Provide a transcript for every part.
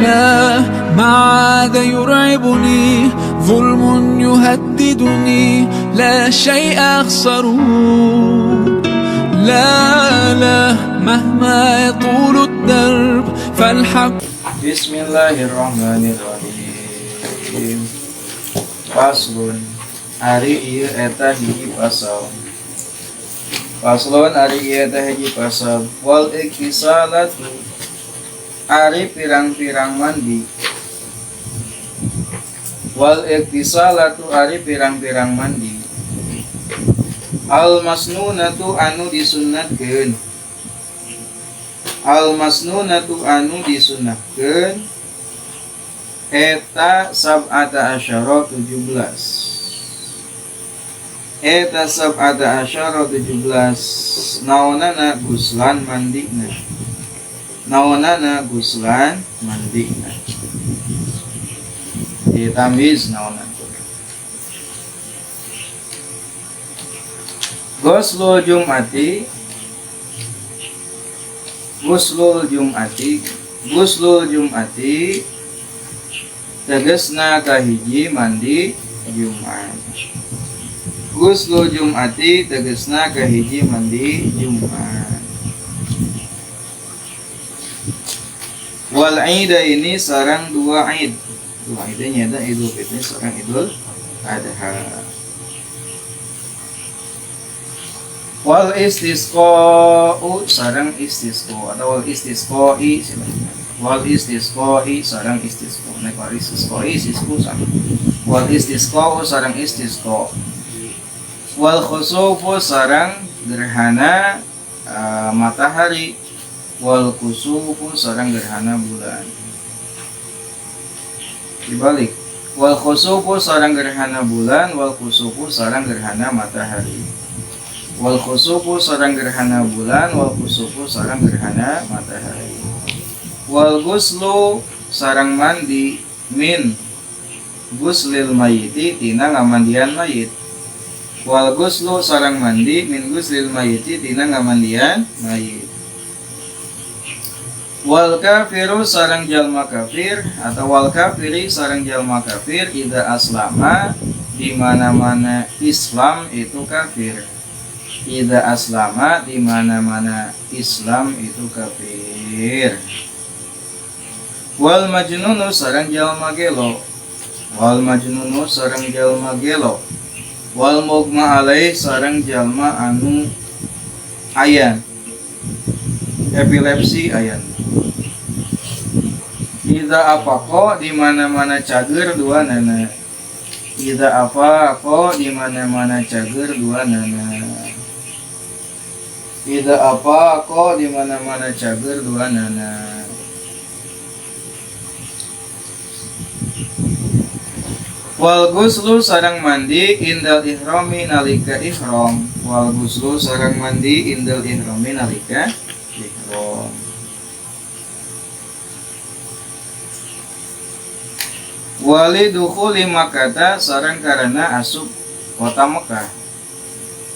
لا ما عاد يرعبني ظلم يهددني لا شيء أخسره لا مهما يطول الدرب فالحق. Bismillahirrahmanirrahim. Faslun ari ieu eta hiji pasal. Faslun ari ieu eta hiji pasal. Wal iktisalatu ari pirang-pirang mandi. Wal iktisalatu ari pirang-pirang mandi. Al masnunatu anu disunnatkeun. Al masnunatu anu disunnatkeun eta sab'ata asyara 17. Eta sab'ata asyara 17 naonana guslan mandina. Naonana guslan mandina. Ditamiz naonan. Guslul Jum'ati. Guslul Jum'ati. Guslul Jum'ati tegesna kahiji mandi Jumat. Guslul Jum'ati tegesna kahiji mandi Jumat. Wal ida ini sarang dua id. Dua idnya ada Idul Fitri sarang Idul Adha. Wal istisqa'u sarang istisqa atau wal istisqa'i silakan. Wal istisqa'i sarang istisqa. Nek wal istisqa'i istisqa sarang. Wal istisqa'u sarang istisqa. Wal khusufu sarang gerhana matahari. Wal kusufu sarang gerhana bulan. Dibalik. Wal khusufu sarang gerhana bulan, wal kusufu sarang gerhana matahari. Wal khusufu sarang gerhana bulan, wal kusufu sarang gerhana matahari. Wal guslu sarang mandi min guslil mayiti tina ngamandian mayit. Wal guslu sarang mandi min guslil mayiti tina ngamandian mayit. Wal kafiru sarang jalma kafir atau wal kafiri sarang jalma kafir ida aslama di mana-mana Islam itu kafir. Ida aslama di mana-mana Islam itu kafir. Wal majnunu sarang jalma gelo. Wal majnunu sarang jalma gelo. Wal mugma alaih sarang jalma anu ayan. Epilepsi ayan. Ida apako di mana-mana cager dua nana. Ida apako di mana-mana cager dua nana. Ida apako di mana-mana cager dua nana. Wal guslu sarang mandi indal ihrami nalika ihram. Wal guslu sarang mandi indal ihrami nalika ihram. Wali dukhuli Makkah sareng karena asup kota Mekah.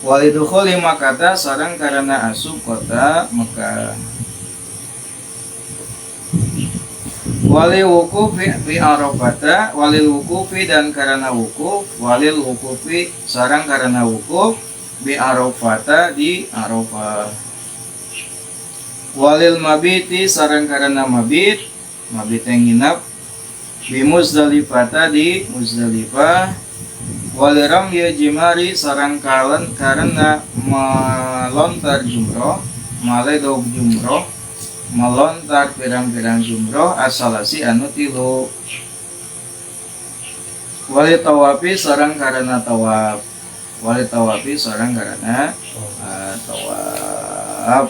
Wali dukhuli Makkah sareng karena asup kota Mekah. Wali wukufi fi Arafata, walil wukufi dan karena wukuf, walil wukufi sareng karena wukuf bi Arafata di Arafah. Walil mabiti sareng karena mabit, mabit yang nginap bi Muzdalifah di Muzdalifah. Waliram ya jimari sarang kalen karena melontar jumroh, maledog jumroh, melontar pirang-pirang jumroh asalasi anu tilu. Wali tawafi sarang karena tawaf, wali tawafi sarang karena tawaf.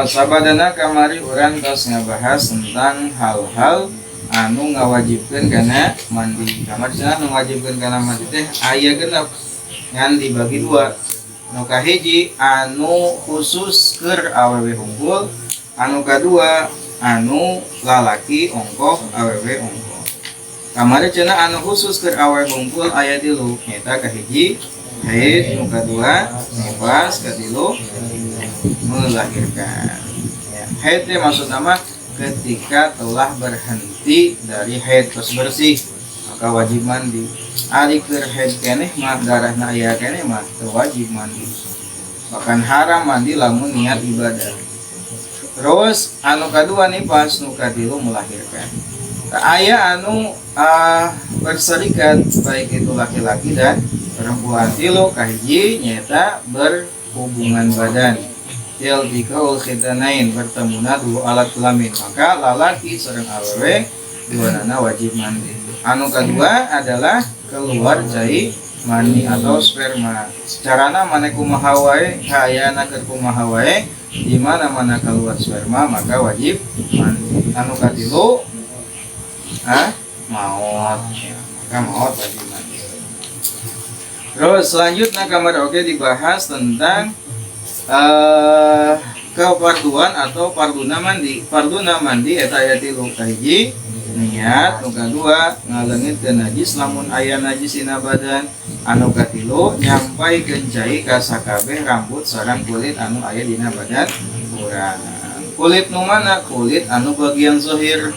Sabadana kamari urang tos ngabahas tentang hal-hal anu ngawajibkeun kana mandi. Kamar cenah nu ngawajibkeun kana mandi teh aya genep ngan dibagi dua. Nu kahiji anu khusus keur awewe unggul, anu kadua anu lalaki ongkoh awewe ongkoh. Kamari cenah anu khusus keur awewe unggul aya tilu, eta kahiji haid, nu kadua nifas, katilu melahirkan. Haid teh maksudna mah ketika telah berhenti dari haid terus bersih maka wajib mandi. Ari keur haid keneh mah darahna aya keneh mah teu wajib mandi. Bahkan haram mandi lamun niat ibadah. Terus anu kadua nifas, nu katilu melahirkan. Aya anu berserikat baik itu laki-laki dan perempuan. Tilu kahiji nyata berhubungan badan. Iltikaul khitanain bertemuna dua alat kelamin. Maka lalaki sareng awewe duanana wajib mandi. Anu kedua adalah keluar cai mani atau sperma. Carana maneh kumaha wae, hayana keur kumaha wae, di mana-mana keluar sperma maka wajib mandi. Anu katilu maot. Maka maot wajib mandi. Terus selanjutnya kamar dibahas tentang kefarduan atau farduna mandi. Farduna mandi eta aya tilu. Kahiji niat, nu kadua ngaleungitkeun najis lamun aya najis dina badan, anu katilu nyampaikeun cai ka sakabeh rambut sareng kulit anu aya dina badan urang. Kulit nu mana? Kulit anu bagian zahir.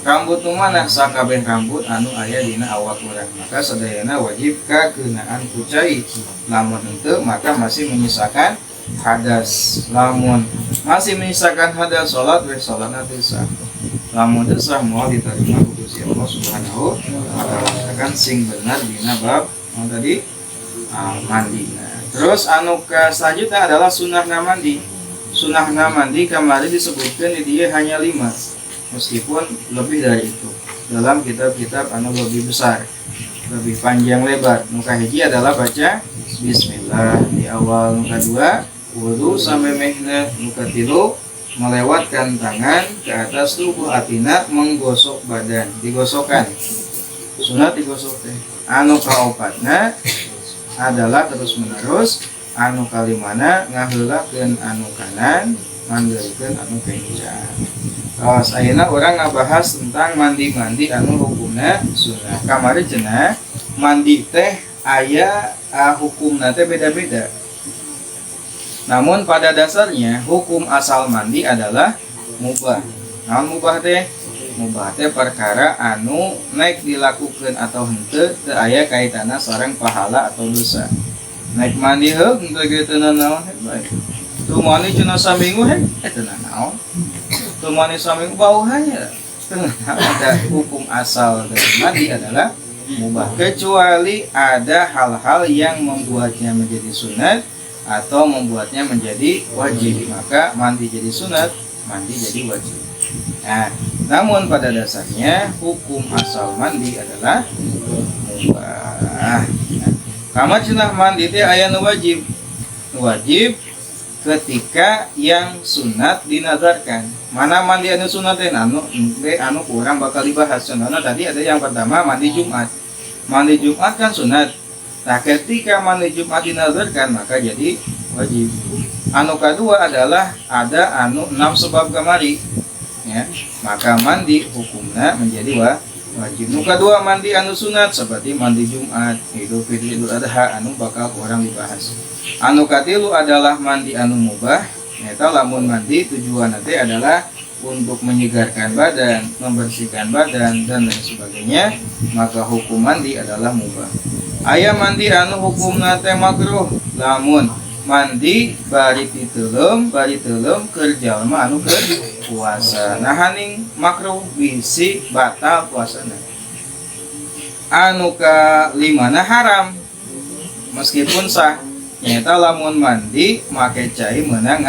Rambut nu mana? Sakabeh rambut anu aya dina awak urang. Maka sadayana wajib kakeunaan ku cai. Lamun henteu maka masih menyisakan hadas. Lamun masih menyisakan hadas salat we salatna teu sah. Lamun teu sah moal diterima ku Gusti Allah Subhanahu wa taala. Kan sing benar dina bab tadi mandi. Terus anu ka selanjutnya adalah sunahna mandi. Sunahna mandi kemarin disebutkan di dia hanya 5. Meskipun lebih dari itu dalam kitab-kitab anu lebih besar, lebih panjang lebar. Nu kahiji adalah baca bismillah di awal, nu kadua wudu sampai mehna, nu katilu melewatkan tangan ke atas tubuh atina menggosok badan, digosokkan. Sunat digosok teh. Anu kaopatna adalah terus menerus, anu kalimana ngaheulakeun anu kanan, manggeukeun anu kencan. Kawas ayeuna urang ngabahas tentang mandi-mandi anu hukumna sunah. Kamari cenah mandi teh aya hukumna teh beda-beda. Namun pada dasarnya hukum asal mandi adalah mubah. Namun mubah teh perkara anu naik dilakukan atau henteu teu aya kaitanna sareng pahala atau dosa. Naik mandi heug henteu ge teu naon bae. Tu mandi cenah saminggu he teu naon. Tu mandi saminggu bau hanya. Ada hukum asal dari mandi adalah mubah kecuali ada hal-hal yang membuatnya menjadi sunat atau membuatnya menjadi wajib, maka mandi jadi sunat, mandi jadi wajib. Nah, namun pada dasarnya hukum asal mandi adalah mubah. Kamar cenah mandi teh aya nu wajib. Wajib ketika yang sunat dinazarkan. Mana mandi anu sunat teh anu kurang bakal dibahas. Contohnya tadi ada yang pertama mandi Jumat. Mandi Jumat kan sunat. Nah, ketika mandi Jumat dinazarkan maka jadi wajib. Anu kedua adalah ada anu 6 sebab kamari. Ya, maka mandi hukumnya menjadi wajib. Nu kedua mandi anu sunat seperti mandi Jumat, Idul Fitri, Idul Adha anu bakal kurang dibahas. Anu katilu adalah mandi anu mubah. Eta lamun mandi tujuan nanti adalah untuk menyegarkan badan, membersihkan badan dan lain sebagainya, maka hukum mandi adalah mubah. Aya mandi anu hukumna teh makruh, lamun mandi bari teuleum keur jalma anu keur puasa. Nah haning makruh bisi batal puasana. Anu kalimana haram meskipun sah. Nyata lamun mandi make cai meunang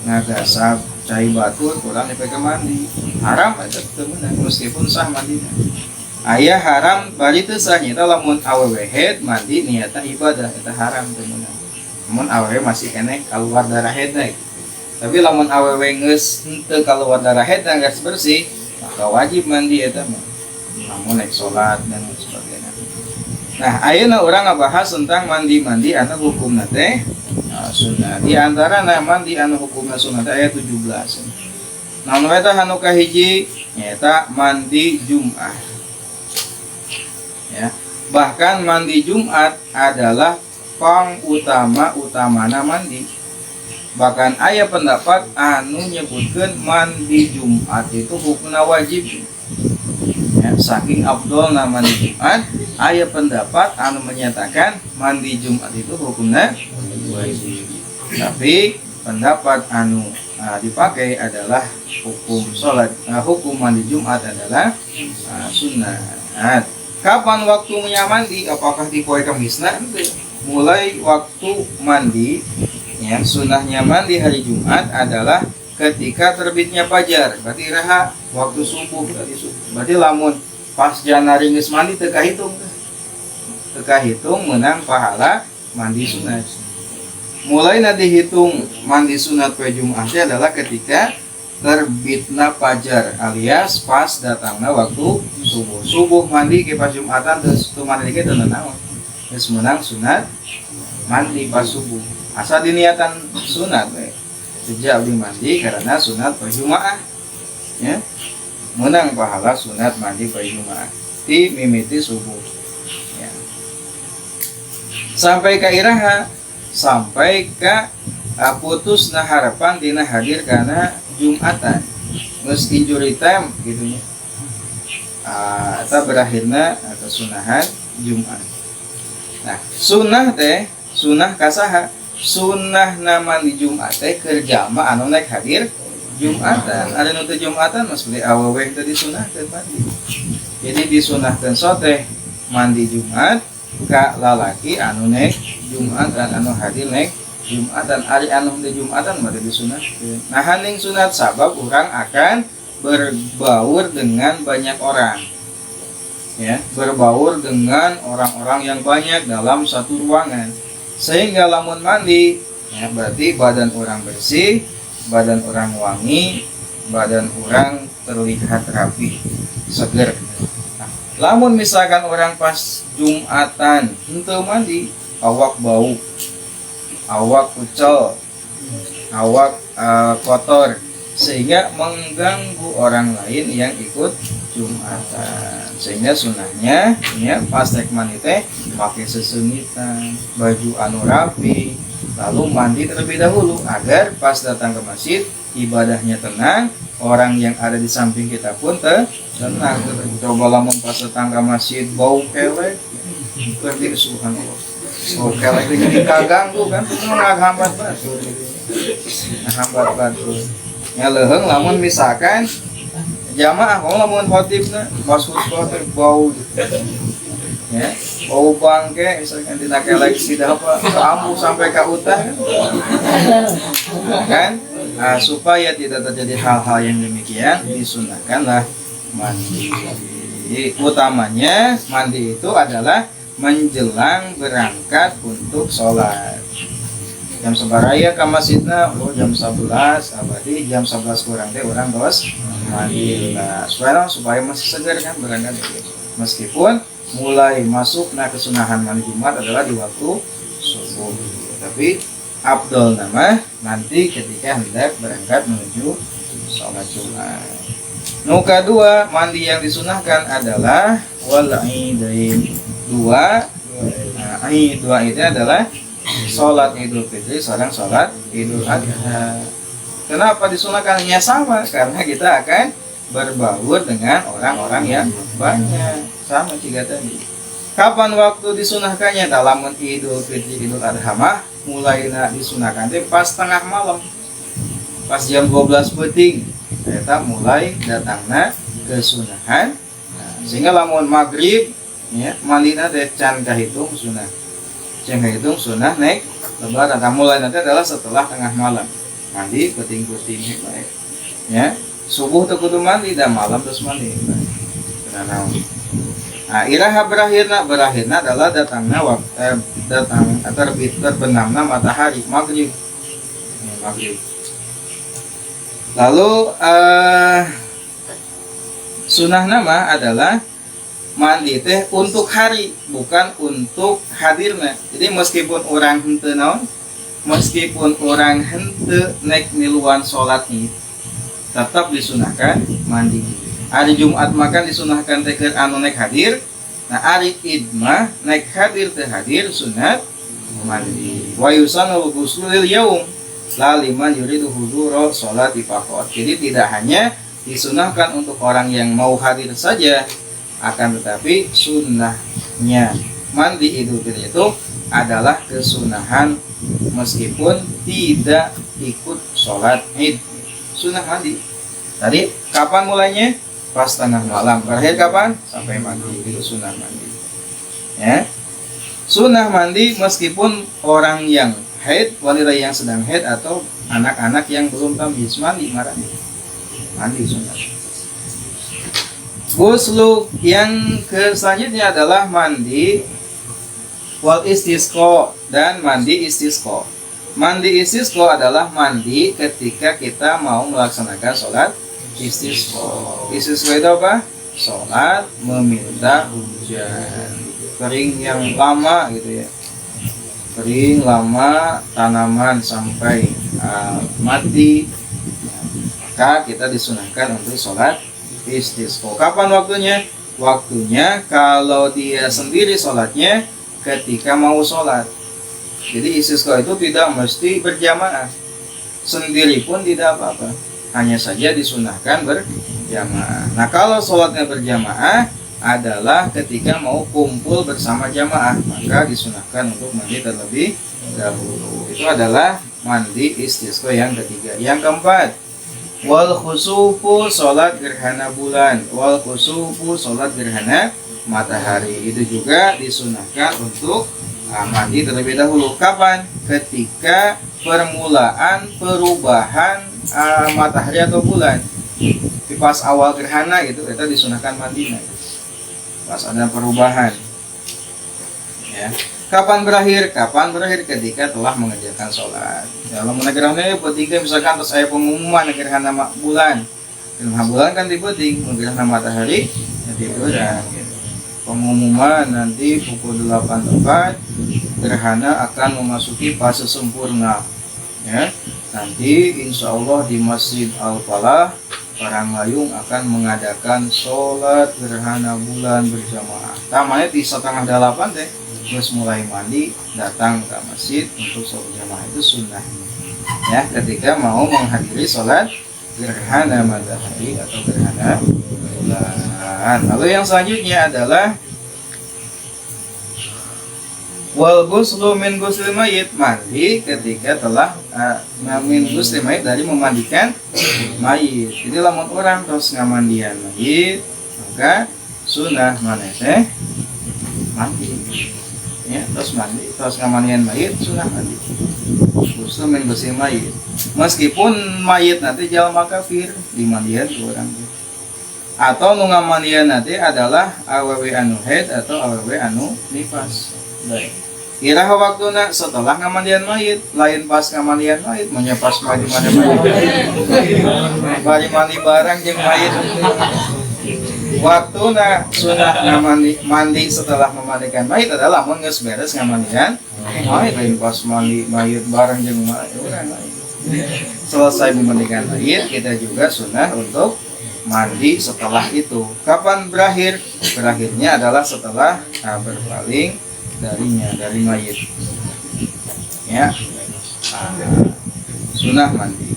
ngagasap cai batur kurang dipake mandi. Haram eta teu meunang meskipun sah mandina. Aya haram bari teu sah nyata lamun awewe haid mandi niata ibadah eta haram teu meunang. Lamun awewe masih keneh kaluar darah haid teh. Tapi lamun awewe geus henteu kaluar darah haid dan geus bersih, maka wajib mandi eta mah. Lamun naik salat dan sebagainya. Nah, ayeuna urang ngabahas tentang mandi-mandi anu hukumna teh sunah. Di antara mandi anu hukumna sunah teh aya 17. Namun eta anu kahiji nyaeta mandi Jumat. Ya. Bahkan mandi Jumat adalah utamana mandi. bahkan aya pendapat anu nyebutkeun mandi Jumat itu hukumna wajib. Ya, saking abdolna mandi Jumat, aya pendapat anu menyatakan mandi Jumat itu hukumna wajib. Tapi pendapat anu dipakai adalah hukum sholat, hukum mandi Jumat adalah sunat. Kapan waktunya mandi? Apakah di poe Kamisna? Mulai waktu mandi, ya, sunahnya mandi hari Jumat adalah ketika terbitnya fajar. Berarti iraha waktu subuh, berarti lamun pas janari geus mandi teu kahitung. Teu kahitung menang pahala mandi sunat. Mulai dihitung mandi sunat poe Jumat adalah ketika terbitna fajar alias pas datangna waktu subuh. Subuh mandi ke pas Jumatan terus tu mandi ke teu naon. Geus menang sunat mandi pas subuh. Asa diniatan sunat we. Sejak abdi mandi karena sunat poe Jumaah. Ya. Menang pahala sunat mandi poe Jumaah. Ti mimiti subuh. Ya. Sampai ka iraha, sampai ke putusna harapan dina hadir karena Jumatan geus injury time gitu nya. Eta berakhirna atau sunahan Jumat. Nah, sunah teh, sunah kasaha? Sunah nama di Jumat teh keur jalma anu naik hadir Jumatan. Ada nu teu Jumatan mas beli aweweh teh disunahkeun mandi. Jadi disunahkeun soteh mandi Jumat ka lalaki anu naik Jumatan, anu hadir naik Jumatan. Ari anu teu Jumatan mah disunahkeun. Nah, haning sunat sabab orang akan berbaur dengan banyak orang. Ya, berbaur dengan orang-orang yang banyak dalam satu ruangan. Sehingga lamun mandi, ya berarti badan orang bersih, badan orang wangi, badan orang terlihat rapi, seger. Nah, lamun misalkan orang pas Jumatan henteu mandi, awak bau, awak kucel, awak kotor, sehingga mengganggu orang lain yang ikut Jumatan. Sehingga sunahnya ya pas rek mandi teh pakai sesungitan, baju anu rapi, lalu mandi terlebih dahulu agar pas datang ke masjid ibadahnya tenang, orang yang ada di samping kita pun tenang. Coba lamun pas datang ke masjid bau kelek, berarti subhanallah. Bau kelek jadi kaganggu kan, menghambat batur. Hambat batur. Ya leuheung lamun misalkan jamaah kalau lamun khotibna pas khutbah teh bau ya bau bangke misalkan dina kelek sidah apa ambu sampai ka utah kan supaya tidak terjadi hal-hal yang demikian disunahkanlah mandi. Utamanya mandi itu adalah menjelang berangkat untuk sholat. Jam sebaraya ke masjidna jam 11 abadi jam 11 kurang teh orang tos mandi lah supaya masih segar kan berangkat. Meskipun mulai masuk kesunahan mandi Jumat adalah di waktu subuh, tapi abdol nama nanti ketika hendak berangkat menuju sholat Jumat. Nu kedua mandi yang disunahkan adalah wal aidain dua itu adalah sholat Idul Fitri, seorang sholat Idul Adha. Kenapa disunahkannya sama? Karena kita akan berbaur dengan orang-orang yang banyak. Sama juga tadi. Kapan waktu disunahkannya? Dalam Idul Fitri, Idul Adha mah mulai disunahkan pas tengah malam, pas jam 12 peting. Kita mulai datangna kesunahan. Sehingga lamun maghrib, ya mandina teh can kahitung sunah. Yang hitung sunah naik lebaran. Mulai nanti adalah setelah tengah malam mandi puting-puting baik. Ya subuh teu kudu mandi dan malam terus mandi. Nah, iraha berakhirna adalah datangnya waktu terbenamnya matahari maghrib. Maghrib. Lalu sunah nama adalah mandi teh untuk hari bukan untuk hadirna. Jadi meskipun orang henteu naon, meskipun orang henteu naik miluan salat Id, tetap disunahkan mandi. Hari Jumat makan disunahkan teh keur anu naik hadir. Nah hari Id mah naik hadir teh hadir sunat mandi. Wa yusannu ghuslu lil yaum. la liman yuridu huduro sholati faqat. Jadi tidak hanya disunahkan untuk orang yang mau hadir saja, akan tetapi sunnahnya mandi Idul Fitri itu adalah kesunahan meskipun tidak ikut sholat Id. Sunnah mandi. Tadi kapan mulainya? Pas tengah malam. Berakhir kapan? Sampai mandi. Itu sunnah mandi. Ya. Sunnah mandi meskipun orang yang haid, wanita yang sedang haid atau anak-anak yang belum tamyiz, mandi marahnya. Mandi sunnah. Ghuslu yang selanjutnya adalah mandi wal istisqa dan mandi istisqa. Mandi istisqa adalah mandi ketika kita mau melaksanakan sholat istisqa. Istisqa itu apa? Sholat meminta hujan. Kering yang lama gitu ya. Kering lama tanaman sampai mati. Maka kita disunahkan untuk sholat istisqa. Kapan waktunya? Waktunya kalau dia sendiri sholatnya ketika mau sholat. Jadi istisqa itu tidak mesti berjamaah. Sendiri pun tidak apa-apa. Hanya saja disunahkan berjamaah. Nah kalau sholatnya berjamaah adalah ketika mau kumpul bersama jamaah, maka disunahkan untuk mandi terlebih dahulu. Itu adalah mandi istisqa yang ketiga. Yang keempat, wal khusufu sholat gerhana bulan, wal khusufu sholat gerhana matahari. Itu juga disunahkan untuk mandi terlebih dahulu. Kapan? Ketika permulaan perubahan matahari atau bulan. Di pas awal gerhana itu kita disunahkan mandi. Pas ada perubahan. Ya. Kapan berakhir? Kapan berakhir? Ketika telah mengerjakan sholat. Kalau mengerjakannya penting misalkan terus saya pengumuman gerhana bulan. Gerhana bulan kan dipenting, gerhana matahari jadi bulan. Pengumuman nanti pukul 8 tepat gerhana akan memasuki fase sempurna. Ya. Nanti insya Allah di Masjid Al-Falah Karangayung akan mengadakan sholat gerhana bulan berjamaah. Tamanya di setengah 8 deh. Terus mulai mandi, datang ke masjid untuk sholat berjamaah. Itu sunnah. Ya, ketika mau menghadiri sholat gerhana matahari atau gerhana bulan. Lalu yang selanjutnya adalah wal ghuslu min ghusli mayit, mandi ketika telah min ghusli mayit dari memandikan mayit. Jadi lamun orang terus ngamandian mayit, maka sunnah maneh teh mandi. Ya, terus mandi, terus ngamandian mayit sunnah mandi. Ghuslu min ghusli mayit. Meskipun mayit nanti jalma kafir dimandian ku urang. Atau nu ngamandian nanti adalah awewe anu haid atau awewe anu nifas. Baik. Kira waktuna setelah ngamandian mayit, lain pas ngamandian mayit, manya pas mandi mandi barang jeung mayit. Waktuna sunnah mandi setelah memandikan mayit adalah mun geus beres ngamandian mayit, lain pas mandi mayit barang jeung mayit. Selesai memandikan mayit, kita juga sunnah untuk mandi setelah itu. Kapan berakhir? Berakhirnya adalah setelah berpaling dari mayit. Ya. Sunnah mandi.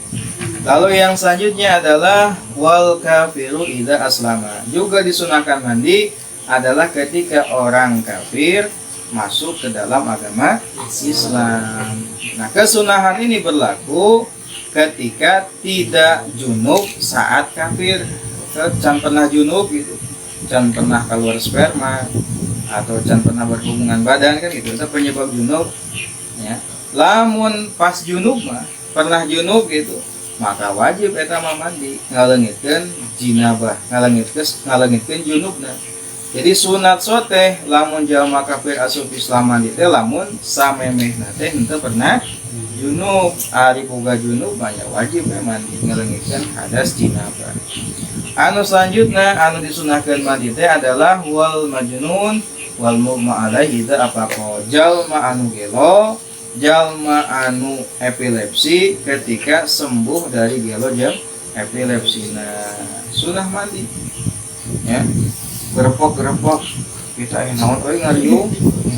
Lalu yang selanjutnya adalah wal kafiru idza aslama. Juga disunahkan mandi adalah ketika orang kafir masuk ke dalam agama Islam. Nah, kesunahan ini berlaku ketika tidak junub saat kafir. Jangan pernah junub gitu. Jangan pernah keluar sperma atau jangan pernah berhubungan badan kan gitu. Itu penyebab junub. Ya. Lamun pas junub mah pernah junub gitu, maka wajib eta mandi ngaleungitkeun jinabah, ngaleungitkeun junubna. Jadi sunat soteh lamun jalma kafir asup Islam mandi teh lamun samemehna teh henteu pernah junub. Ari boga junub mah wajib mandi ngaleungitkeun hadas jinabah. Anu selanjutnya anu disunahkeun mandi teh adalah wal majnun wal mughma alaihi apa jalma anu gelo, jalma anu epilepsi ketika sembuh dari gelo jeung epilepsi. Nah, sunah mandi. Ya. Gerepok kita naon euy ngariung.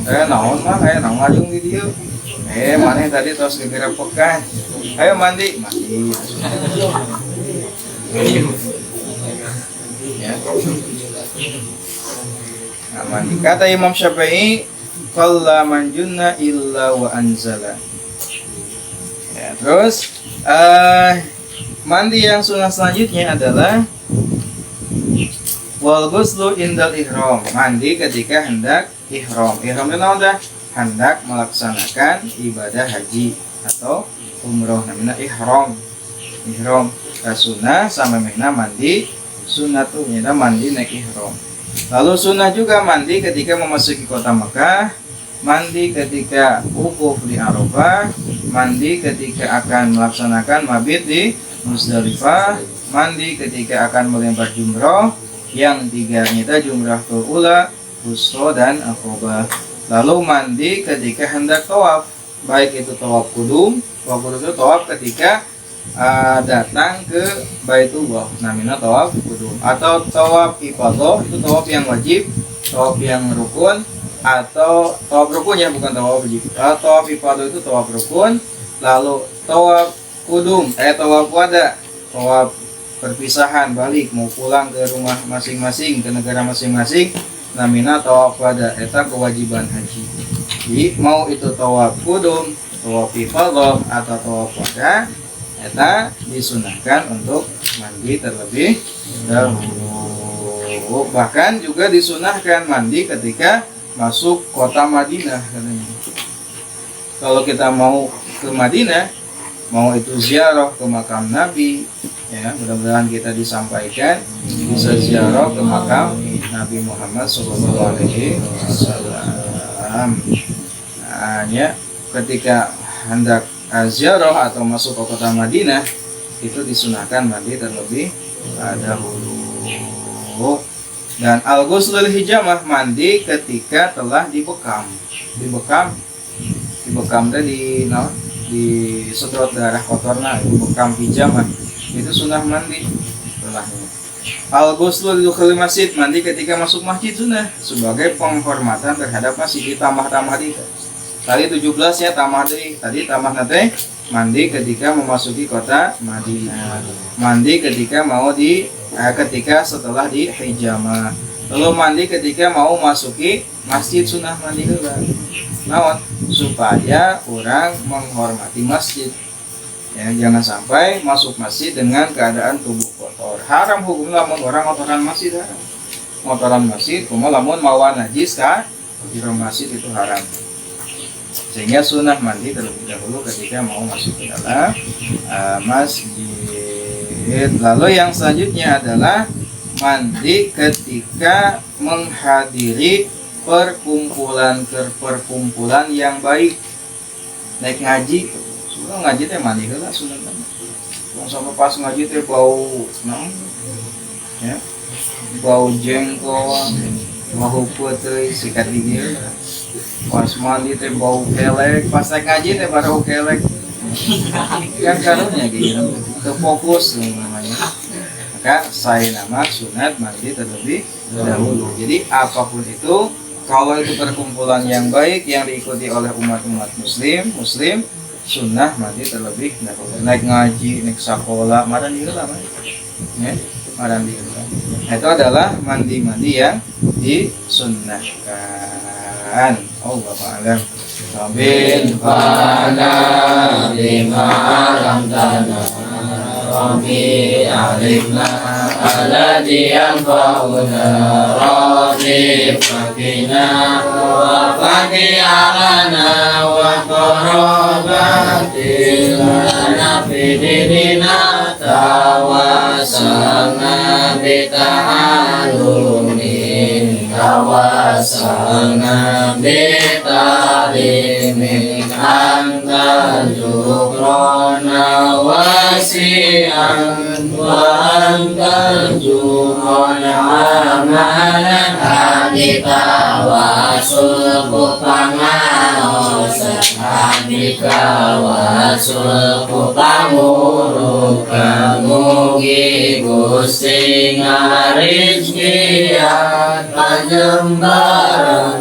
Naon mah naon ngariung di dieu. Maneh tadi tos gegerepokan. Ayo mandi, mandi. Ya. Nah, mandi. Kata Imam Syafi'i, qalla man junna illa wa anzala. Ya, terus mandi yang sunnah selanjutnya adalah wal ghuslu indal ihram. Mandi ketika hendak ihram. Ihram itu dah hendak melaksanakan ibadah haji atau umroh, namanya ihram. Ihram sunnah sama mehna mandi sunnah tuh mandi naik ihram. Lalu sunnah juga mandi ketika memasuki kota Mekah, mandi ketika wukuf di Arafah, mandi ketika akan melaksanakan mabit di Musdalifah, mandi ketika akan melempar jumroh, yang tiganya itu jumratul ula, wusta dan aqobah. Lalu mandi ketika hendak tawaf, baik itu tawaf kudum. Tawaf kudum itu tawaf ketika datang ke Baitullah, namanya tawaf kudum. Atau tawaf ifadah, itu tawaf yang wajib, tawaf yang rukun, atau tawaf rukun ya, bukan tawaf wajib. Tawaf ifadah itu tawaf rukun. Lalu tawaf kudum, tawaf wada, tawaf perpisahan balik, mau pulang ke rumah masing-masing, ke negara masing-masing, namina tawaf wada, eta kewajiban haji. Jadi mau itu tawaf kudum, tawaf ifadah atau tawaf wada, eta disunahkan untuk mandi terlebih dahulu. Bahkan juga disunahkan mandi ketika masuk kota Madinah katanya. Kalau kita mau ke Madinah, mau itu ziarah ke makam Nabi, ya mudah-mudahan kita disampaikan bisa ziarah ke makam Nabi Muhammad SAW. Nah, ya, ketika hendak ziarah atau masuk ke kota Madinah, itu disunahkan mandi terlebih dahulu. Dan al-ghuslul hijamah, mandi ketika telah dibekam tadi di sedot darah kotorna, itu bekam hijamah, itu sunnah mandi setelahnya. Al-ghuslul dukhul masjid, mandi ketika masuk masjid sunnah sebagai penghormatan terhadap masjid. Ditambah di tadi 17 ya, tambah deui. Tadi tambah nate mandi ketika memasuki kota Madinah, mandi ketika ketika setelah di hijamah. Lalu mandi ketika mau masuki masjid sunnah mandi heula. Naon? Supaya orang menghormati masjid. Ya, jangan sampai masuk masjid dengan keadaan tubuh kotor. Haram hukumnya lamun orang ngotoran masjid haram. Ngotoran masjid kumaha lamun mawa najis ka di masjid itu haram. Sehingga sunnah mandi terlebih dahulu ketika mau masuk ke dalam masjid. Lalu yang selanjutnya adalah mandi ketika menghadiri perkumpulan yang baik. Naik ngaji, sudah ngaji teh mandi heula sunat. Wong sampai pas ngaji teh bau naon? Ya. Bau jengkol, bau putih sikat gigi. Pas mandi teh bau kelek, pas naik ngaji teh baru kelek. Kan karunya gitu. Terfokus namanya. Maka saya nama sunat mandi terlebih dahulu. Jadi apapun itu, kalau itu perkumpulan yang baik yang diikuti oleh umat-umat muslim, sunnah mandi terlebih dahulu. Naik ngaji, naik sekolah, madan diheula ya, madan diheula. Itu adalah mandi-mandi yang disunnahkan. Allahu a'lam. Rabbil fana lima alam tanah Rabbi alimna alladhi yanfa'una Rabbi fakina wa faki alana wa qarabati lana fidina tawasalna bita'alumin tawasalna bita'limin antal zukrona wasi'an wa antal zukrona amalan hadita wasul kupangaosan hadika wasul kupangurukan mugi gusti ngarizkian panjembaran